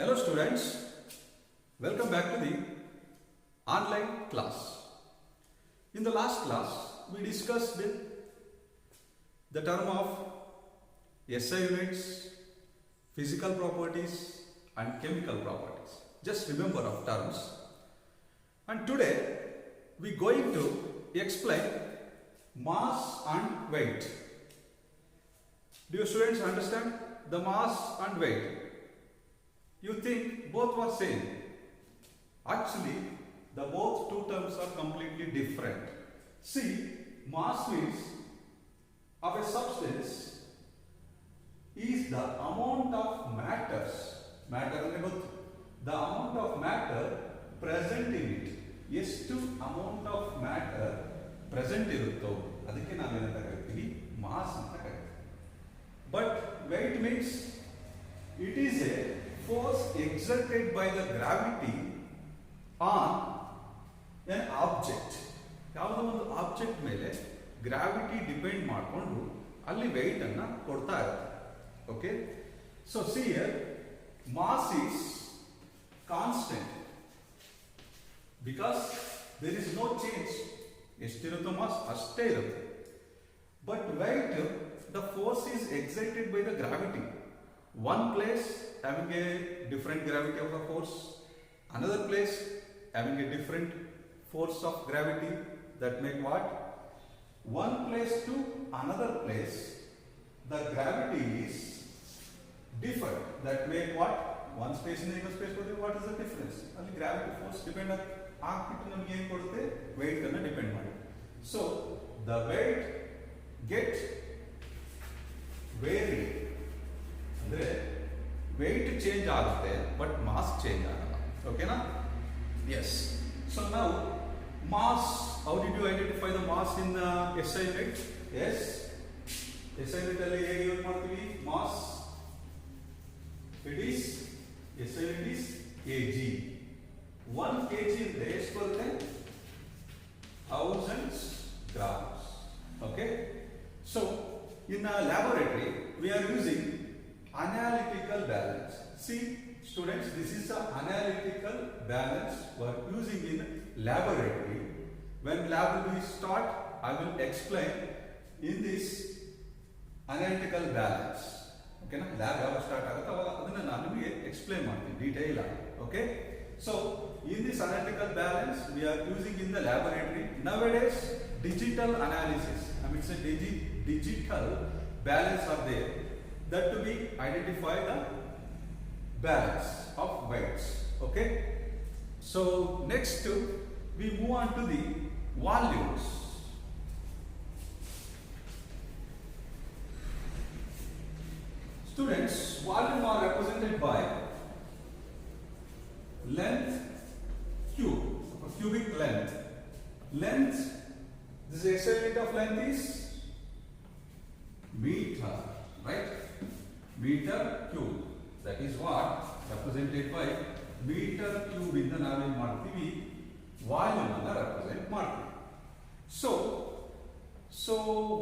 Hello students, welcome back to the online class. In the last class, we discussed the term of SI units, physical properties and chemical properties. Just remember of terms. And today, we are going to explain mass and weight. Do you students understand the mass and weight? You think both were same. Actually, the both two terms are completely different. See, mass means of a substance is the amount of the amount of matter present in it. ಎಷ್ಟು amount of matter present ಇರುತ್ತೋ ಅದಕ್ಕೆ ನಾವು ಏನಂತ ಕರಿತೀವಿ mass ಅಂತ ಕರಿತೀವಿ. But weight means it is a force exerted by the gravity on an object. ಯಾವುದೋ ಒಂದು ಆಬ್ಜೆಕ್ಟ್ ಮೇಲೆ ಗ್ರಾವಿಟಿ ಡಿಪೆಂಡ್ ಮಾಡಿಕೊಂಡು ಅಲ್ಲಿ ವೆಯ್ಟ್ ಅನ್ನ ಕೊಡ್ತಾ ಇರುತ್ತೆ. Okay, so see here mass is constant because there is no change. ಎಷ್ಟಿರುತ್ತೋ ಮಾಸ್ ಅಷ್ಟೇ ಇರುತ್ತೆ. But weight the force is excited by the gravity. One place having a different gravity of the force, another place having a different force of gravity, that make what? One place to another place, the gravity is different. That make what? One space in another space, what is the difference? Only gravity force depend on ಆಗ್ಬಿಟ್ಟು ನಮಗೆ ಏನು ಕೊಡುತ್ತೆ, weight ಅನ್ನು depend ಮಾಡಿ. So the weight get vary. ಅಂದ್ರೆ weight change ಆಗುತ್ತೆ but mass change ಆಗಲ್ಲ. ಓಕೆನಾ? ಎಸ್. ಸೊ ನಾವು mass, how did you identify the mass in SI unit? Yes, SI unit ಅಲ್ಲಿ ಹೇಗೆ ಯೂಸ್ ಮಾಡ್ತೀವಿ ಮಾಸ್? It is SI unit is kg. 1 kg ಅಂದ್ರೆ ಎಷ್ಟು ಬರುತ್ತೆ? thousands grams. Okay, so in a laboratory we are using analytical balance. See students, this is the analytical balance we are using in laboratory. When lab will start, I will explain in this analytical balance. Okay na, lab ಯಾವಾಗ start ಆಗುತ್ತೆ ಅವಾಗ ಅದನ್ನ ನಾನು ನಿಮಗೆ explain ಮಾಡ್ತೀನಿ detail ಆಗಿ. Okay, so in this analytical balance we are using in the laboratory. Nowadays digital analysis, I mean it's a digital balance are there that to be identify the balance of weights. Okay, so next we move on to the volumes. Students, volume are represented by length cube, cubic length. Length, this is SI unit of length is meter, right? Meter cube, that is what represented by meter cube ಇಂದ ನಾವೇನು ಮಾಡ್ತೀವಿ, volume ಅನ್ನ represent ಮಾಡ್ತೀವಿ. So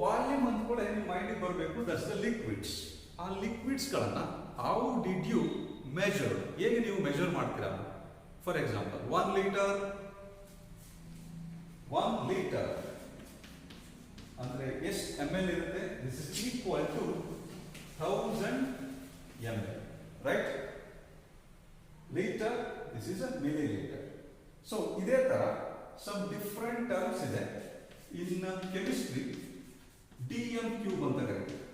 volume ಅಂದ್ಕೊಳ್ಳೆ ನಿಮ್ಮ ಮೈಂಡಿಗೆ ಬರಬೇಕು, that's the liquids. ಆ liquids ಗಳನ್ನ how did you measure, ಹೇಗೆ ನೀವು ಮೆಜರ್ ಮಾಡ್ತೀರಾ? ಫಾರ್ ಎಕ್ಸಾಂಪಲ್ 1 ಲೀಟರ್ ಅಂದ್ರೆ ಎಷ್ಟು ml ಇರುತ್ತೆ? This is equal to 1000 ml, right? Liter, this is a milliliter. So ಇದೇ ತರ some different terms ಇದೆ. In chemistry dm cube ಅಂತ ಕರೀತೀವಿ.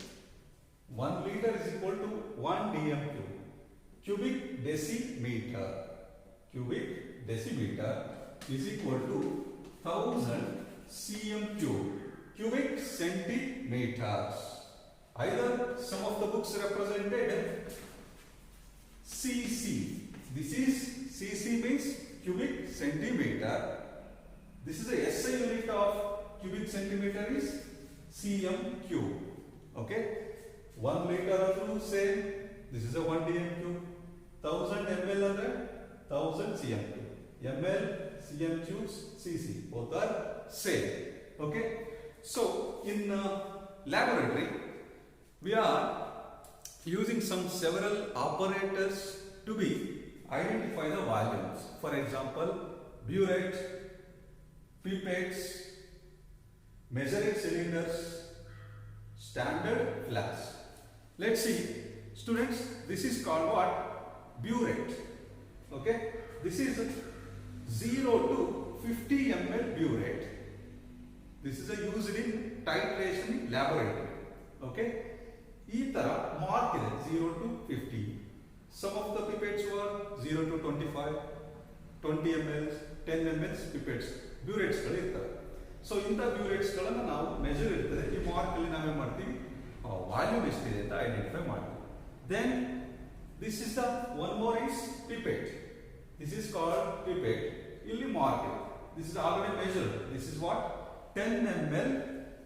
1 liter is equal to 1 dm cube. Cubic decimeter is equal to 1000 cm cube. Cubic centimeters. Either some of the books represented cc. This is cc means cubic centimeter. This is a SI unit of cubic centimeter is cm cube. Okay, 1 liter also same. This is a 1 dm cube. 1000 ml ಅಂದ್ರೆ 1000 cm cube. ml, cm cubes, cc both are same. Okay, so in laboratory we are using some several operators to be identify the volumes. For example, burette, pipettes, measuring cylinders, standard flask. Let's see, students, this is called what? Burette. Okay, this is 0 to 50 ml burette. This is used in titration laboratory. Okay, ee tara mark ide 0 to 50. Some of the pipettes were 0 to 25, 20 ml, 10 ml pipettes, burettes ಗಳು ಇರ್ತವೆ. So ಇಂಥ burettes ಗಳನ್ನು ನಾವು measure ಇರ್ತದೆ, ಈ mark ಅಲ್ಲಿ ನಾವೇನು ಮಾಡ್ತೀವಿ, ವಾಲ್ಯೂಮ್ ಎಷ್ಟಿದೆ ಅಂತ ಐಡೆಂಟಿಫೈ ಮಾಡ್ತೀವಿ. Then this is the one more is pipette. This is called pipette. ಇಲ್ಲಿ ಮಾರ್ಕ್ ಇದೆ. This is already measured. This is what? 10 ml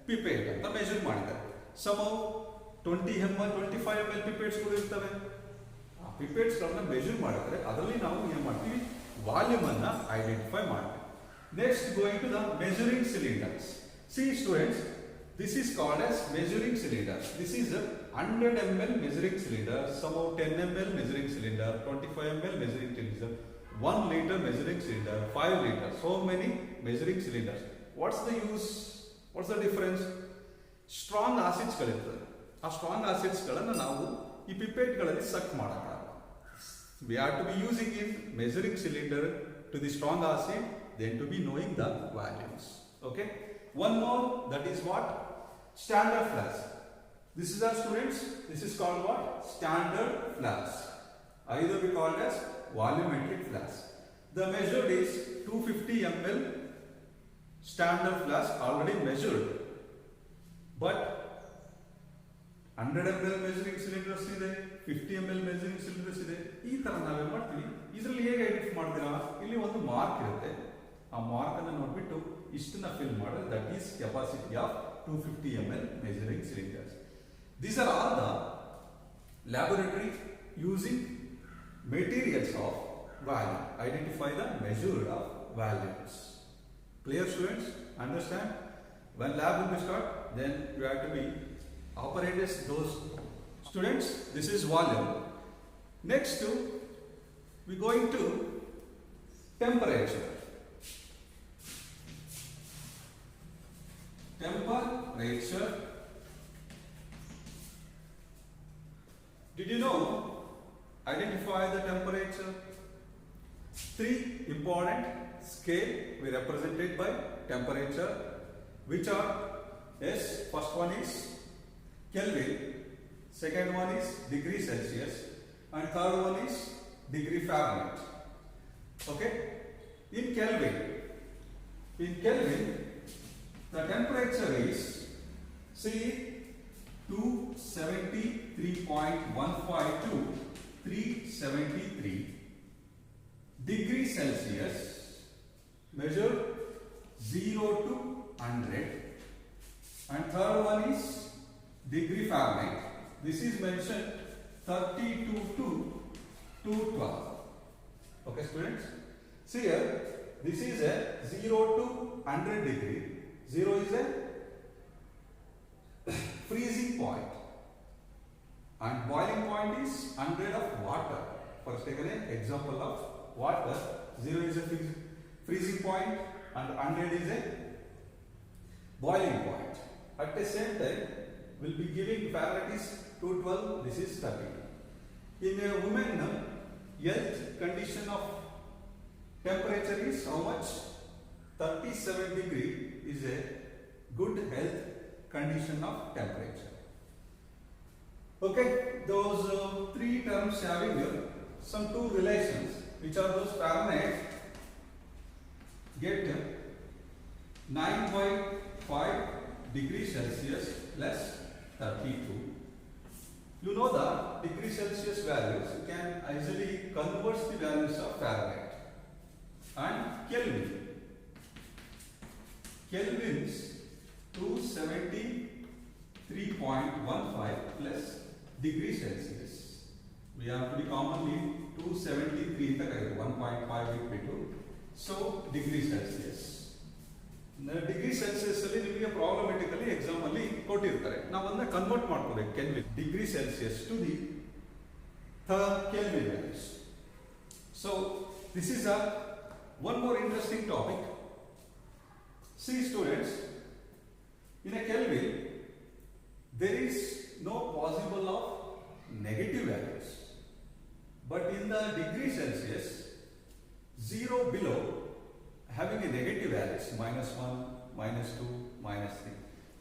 pipette ಅಂತ ಮೆಜರ್ ಮಾಡಿದ್ದಾರೆ. Some 20 ml, 25 ml pipettes ಗಳು ಇರ್ತವೆ. ಆ pipettes ಗಳನ್ನ ಮೆಜರ್ ಮಾಡಿದ್ರೆ ಅದರಲ್ಲಿ ನಾವು ಏನು ಮಾಡ್ತೀವಿ, ವಾಲ್ಯೂಮ್ ಅನ್ನ ಐಡೆಂಟಿಫೈ ಮಾಡ್ತೀವಿ. Next, going to the measuring cylinders. See students, this is called as measuring cylinder. This is a 100 ml measuring cylinder, somehow 10 ml measuring cylinder, 25 ml measuring cylinder, 1 liter measuring cylinder, 5 liter. So many measuring cylinders. What's the use? What's the difference? Strong acids ಗಳಿರ್ತದೆ. ಆ strong acids ಗಳನ್ನು ನಾವು ಈ pipette ಗಳಲ್ಲಿ suck ಮಾಡಕ್ಕಾಗಲ್ಲ. We have to be using in measuring cylinder to the strong acid, then to be knowing the values. Okay. One more, that is what? Standard flask. This is our students. This is called what? Standard flask. Either we called as volumetric flask. The measured is 250 ml. Standard flask already measured, but 100 ml measuring cylinders ಇದೆ, 50 ml measuring cylinders ಇದೆ. ಈ ತರ ನಾವೇನು ಮಾಡ್ತೀವಿ, ಇದರಲ್ಲಿ ಹೇಗೆ identify ಮಾಡ್ತೀರಾ, ಇಲ್ಲಿ ಒಂದು ಮಾರ್ಕ್ ಇರುತ್ತೆ, ಆ ಮಾರ್ಕ್ ಅನ್ನು ನೋಡ್ಬಿಟ್ಟು ಇಷ್ಟನ್ನ ಫಿಲ್ ಮಾಡಿದ್ರೆ that is capacity of 250 ml measuring cylinders. These are all the laboratory using materials of volume. Identify the measure of volumes. Clear students? Understand? When lab will be start, then you have to be operators those students. This is volume. Next we going to temperature. Temperature. Did you know? Identify the temperature. 3 important scale we represented by temperature, which are yes, first one is Kelvin, second one is degree Celsius, and third one is degree Fahrenheit. Okay, in Kelvin the temperature is, see, 273.15 to 373 degree Celsius, measure 0 to 100, and third one is degree Fahrenheit. This is mentioned 32 to 212. Okay students, see here, this is a 0 to 100 degree. 0 is a freezing point and boiling point is 100 of water. First take an example of water. 0 is a freezing point and 100 is a boiling point. At the same time, will be giving Fahrenheit is 212, this is 30. In a woman, health condition of temperature is how much? 37 degree is a good health condition of temperature. Okay, those 3 terms having some 2 relations, which are those Fahrenheit get 9.5 degrees Celsius plus 32. You know the degree Celsius values, you can easily convert the values of Fahrenheit. And Kelvin. Kelvin's 273.15 plus degree Celsius. We have to be commonly 273 1.5 between. So degree Celsius. Degree Celsius ಅಲ್ಲಿ ನಿಮಗೆ ಪ್ರಾಬ್ಲಮೆಟಿಕಲಿ exam ಅಲ್ಲಿ ಕೊಟ್ಟಿರ್ತಾರೆ, ನಾವು ಅದನ್ನ convert ಮಾಡ್ಕೋಬೇಕು kelvin degree celsius to the kelvin values. So this is a one more interesting topic. See students, in a Kelvin there is no possible of negative values, but in the degree Celsius 0 below having a negative values -1, -2, -3.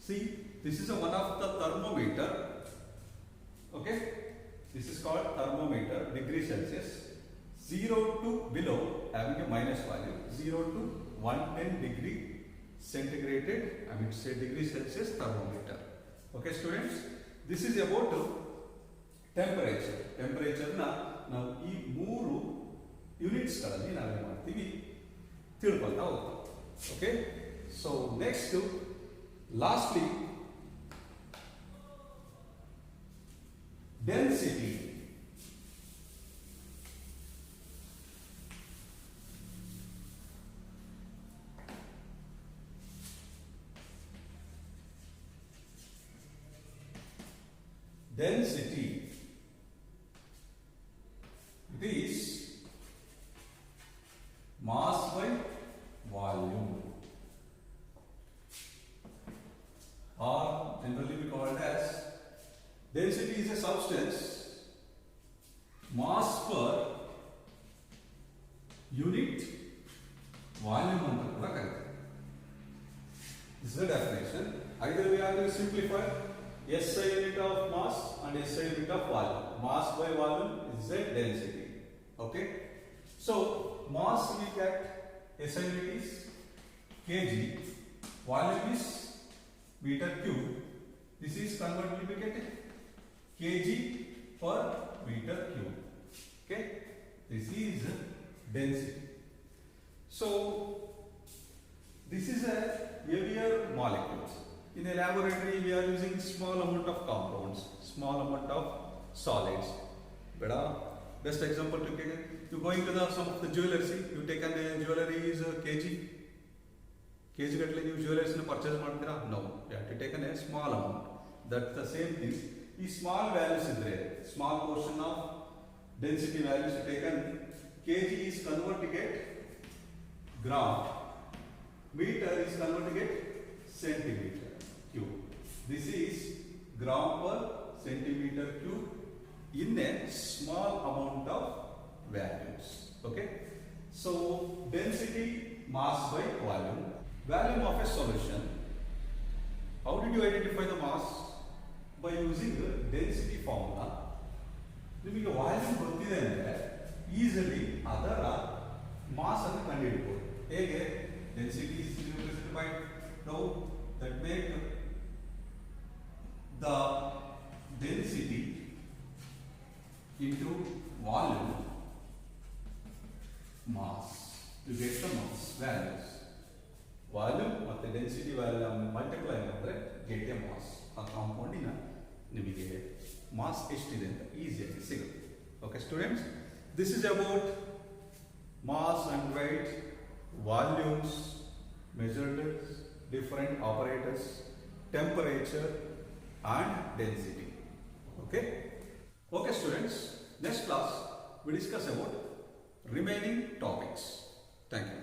See, this is one of the thermometer. Okay, this is called thermometer, degree Celsius. 0 to below having a minus value, 0 to 110 degree centigrade, I mean say degree Celsius thermometer. Okay students, this is about temperature. Temperature na ನಾವು ಈ ಮೂರು units ಗಳಲ್ಲಿ ನಾವು ಏನು ಮಾಡ್ತೀವಿ ತಿಳ್ಕೊಳ್ತಾ ಹೋಗ್ತೀವಿ. Okay, so next lastly density. Density, it is mass by volume, or generally we call it as density is a substance mass per unit volume ಅಂತ ಕೂಡ ಕರೀತಾರೆ. This is the definition. Either we have to simplify SI unit of mass and SI unit of volume. Mass by volume is the density. Okay. So mass we get SI unit is kg, volume is meter cube. This is converted to get kg per meter cube. Okay. This is density. So this is a heavier molecules. In a laboratory, we are using small amount of compounds, small amount of solids. Beta, best example to take. You going to some of the jewelry. You take a jewelry is a kg. Kg gatle you jewelers na purchase ಮಾಡ್ತೀರಾ? No, you have to take a small amount. That's the same thing. These small values is there. Small portion of density values taken. Kg is converted to get gram. Meter is converted to get centimeter cube. This is gram per centimeter cube in a small amount of values. Okay, so density, mass by volume. Volume of a solution. How did you identify the mass? By using the density formula. ನಿಮಗೆ volume ಗೊತ್ತಿದೆ ಅಂದರೆ easily ಅದರ mass ಅನ್ನು ಕಂಡುಹಿಡಿಯಬಹುದು. ಹೇಗೆ? density is represented by tau, that make the density into volume mass to get the mass values. Volume ಮತ್ತು density value multiply ಮಾಡಿದ್ರೆ get a mass. ಆ ಕಾಂಪೌಂಡಿನ ನಿಮಗೆ ಮಾಸ್ ಎಷ್ಟಿದೆ ಅಂತ ಈಸಿಯಾಗಿ ಸಿಗುತ್ತೆ. Okay students, this is about mass and weight, volumes, measured, different operators, temperature and density. Okay? Okay students, next class we discuss about remaining topics. Thank you.